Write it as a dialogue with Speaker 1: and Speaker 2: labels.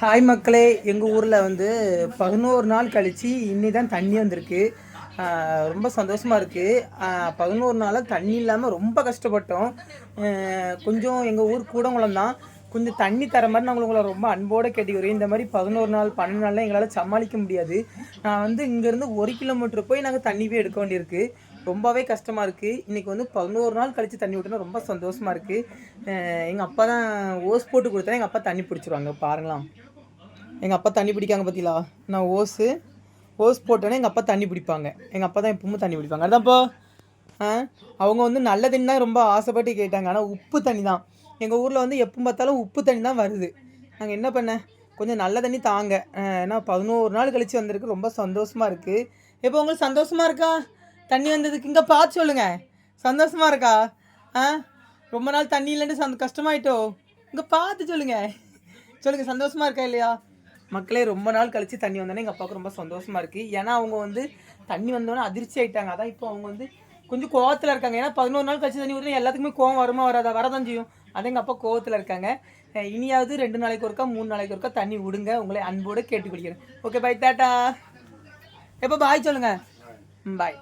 Speaker 1: Hi மக்களே, எங்கள் ஊரில் வந்து 11 நாள் கழித்து இன்னி தான் தண்ணி வந்திருக்கு. ரொம்ப சந்தோஷமாக இருக்குது. 11 நாளாக தண்ணி இல்லாமல் ரொம்ப கஷ்டப்பட்டோம். கொஞ்சம் எங்கள் ஊர் கூடங்குளம் தான். கொஞ்சம் தண்ணி தர மாதிரி நாங்கள் உங்களை ரொம்ப அன்போடு கேட்டுக்கிறோம். இந்த மாதிரி 11 நாள் 12 நாள்லாம் எங்களால் சமாளிக்க முடியாது. நான் வந்து இங்கேருந்து 1 கிலோமீட்டர் போய் நாங்கள் தண்ணி போய் எடுக்க வேண்டியிருக்கு. ரொம்பவே கஷ்டமாக இருக்குது. இன்றைக்கி வந்து 11 நாள் கழித்து தண்ணி விட்டோன்னா ரொம்ப சந்தோஷமாக இருக்குது. எங்கள் அப்பா தான் ஓஸ் போட்டு கொடுத்தா எங்கள் அப்பா தண்ணி பிடிச்சிருவாங்க. பாருங்களாம், எங்கள் அப்பா தண்ணி பிடிக்காங்க பார்த்தீங்களா. நான் ஓஸ் போட்டோன்னே எங்கள் அப்பா தண்ணி பிடிப்பாங்க. எங்கள் அப்பா தான் எப்பவும் தண்ணி பிடிப்பாங்க. அதான்ப்பா அவங்க வந்து நல்ல தண்ணி தான் ரொம்ப ஆசைப்பட்டு கேட்டாங்க. ஆனால் உப்பு தண்ணி தான் எங்கள் ஊரில் வந்து எப்போ பார்த்தாலும் உப்பு தண்ணி தான் வருது. நாங்கள் என்ன பண்ண, கொஞ்சம் நல்ல தண்ணி தாங்க. ஏன்னா 11 நாள் கழித்து வந்திருக்கு. ரொம்ப சந்தோஷமாக இருக்குது. இப்போ உங்களுக்கு சந்தோஷமாக இருக்கா தண்ணி வந்ததுக்கு? இங்கே பார்த்து சொல்லுங்கள், சந்தோஷமாக இருக்கா? ரொம்ப நாள் தண்ணி இல்லைன்னு கஷ்டமாயிட்டோ? இங்கே பார்த்து சொல்லுங்கள் சந்தோஷமாக இருக்கா இல்லையா? மக்களே, ரொம்ப நாள் கழித்து தண்ணி வந்தோன்னே எங்கள் அப்பாவுக்கு ரொம்ப சந்தோஷமாக இருக்குது. ஏன்னா அவங்க வந்து தண்ணி வந்தோன்னே அதிர்ச்சி ஆகிட்டாங்க. அதான் இப்போ அவங்க வந்து கொஞ்சம் கோவத்தில் இருக்காங்க. ஏன்னா 11 நாள் கழிச்சு தண்ணி ஊற்றினா எல்லாத்துக்குமே கோவம் வருமா வராதா? வரதான் செய்யும். அதான் எங்கள் அப்பா கோவத்தில் இருக்காங்க. இனியாவது 2 நாளைக்கு ஒருக்கா 3 நாளைக்கு ஒருக்கா தண்ணி விடுங்க, உங்களை அன்போடு கேட்டுக்கொள்கிறேன். ஓகே, பாய், டாட்டா. எப்போ பாய் சொல்லுங்கள். பாய்.